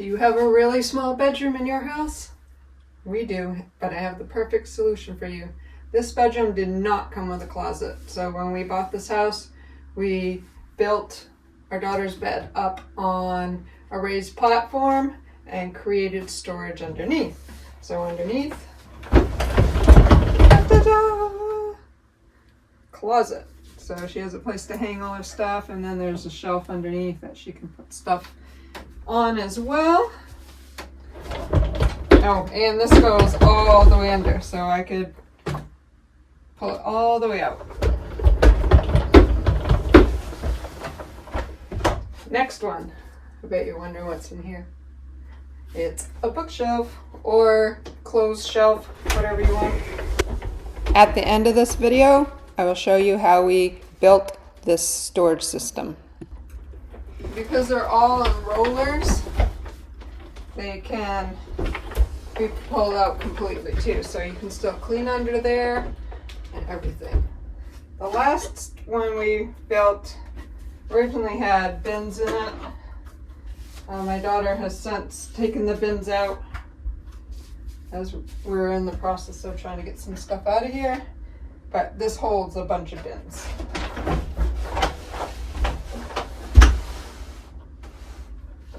Do you have a really small bedroom in your house? We do, but I have the perfect solution for you. This bedroom did not come with a closet. So when we bought this house, we built our daughter's bed up on a raised platform and created storage underneath. So underneath, ta-da, closet. So she has a place to hang all her stuff, and then there's a shelf underneath that she can put stuff on as well. Oh, and this goes all the way under, so I could pull it all the way out. Next one. I bet you're wondering what's in here. It's a bookshelf or closed shelf, whatever you want. At the end of this video, I will show you how we built this storage system. Because they're all on rollers, they can be pulled out completely too, so you can still clean under there and everything. The last one we built originally had bins in it. My daughter has since taken the bins out as we're in the process of trying to get some stuff out of here, but this holds a bunch of bins.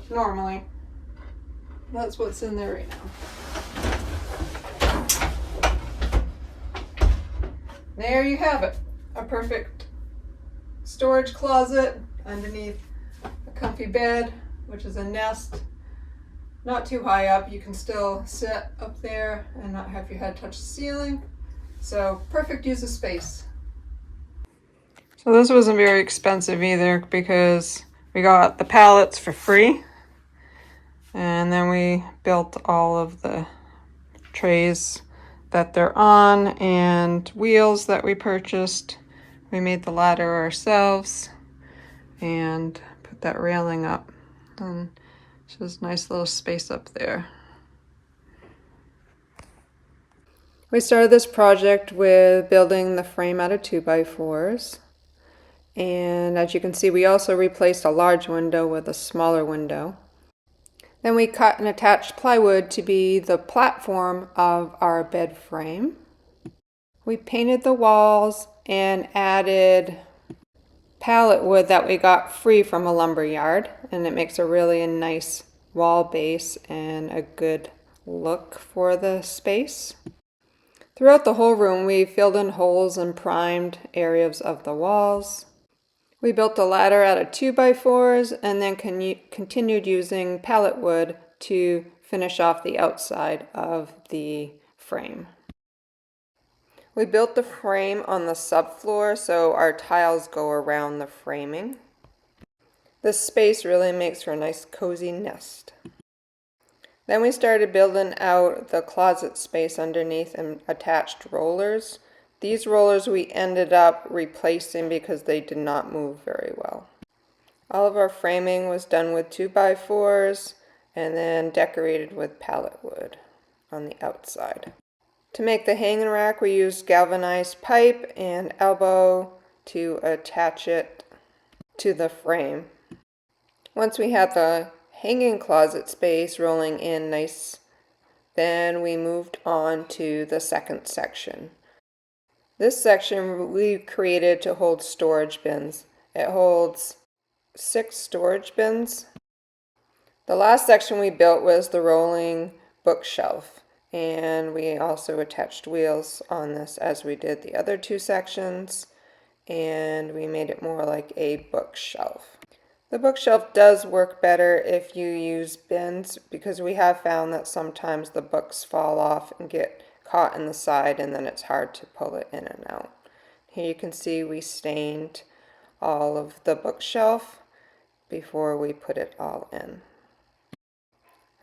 Normally, that's what's in there right now. There you have it, a perfect storage closet underneath a comfy bed, which is a nest. Not too high up, you can still sit up there and not have your head touch the ceiling. So perfect use of space. So this wasn't very expensive either because we got the pallets for free. And then we built all of the trays that they're on and wheels that we purchased. We made the ladder ourselves and put that railing up. And it's just a nice little space up there. We started this project with building the frame out of 2x4s. And as you can see, we also replaced a large window with a smaller window. Then we cut and attached plywood to be the platform of our bed frame. We painted the walls and added pallet wood that we got free from a lumber yard, and it makes a really nice wall base and a good look for the space. Throughout the whole room, we filled in holes and primed areas of the walls. We built a ladder out of 2x4s and then continued using pallet wood to finish off the outside of the frame. We built the frame on the subfloor so our tiles go around the framing. This space really makes for a nice cozy nest. Then we started building out the closet space underneath and attached rollers. These rollers we ended up replacing because they did not move very well. All of our framing was done with 2x4s and then decorated with pallet wood on the outside. To make the hanging rack, we used galvanized pipe and elbow to attach it to the frame. Once we had the hanging closet space rolling in nice, then we moved on to the second section. This section we created to hold storage bins. It holds 6 storage bins. The last section we built was the rolling bookshelf, and we also attached wheels on this as we did the other 2 sections, and we made it more like a bookshelf. The bookshelf does work better if you use bins because we have found that sometimes the books fall off and get caught in the side and then it's hard to pull it in and out. Here you can see we stained all of the bookshelf before we put it all in.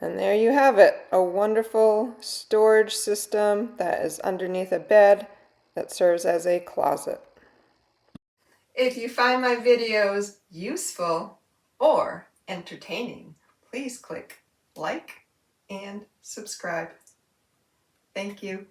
And there you have it, a wonderful storage system that is underneath a bed that serves as a closet. If you find my videos useful or entertaining, please click like and subscribe. Thank you.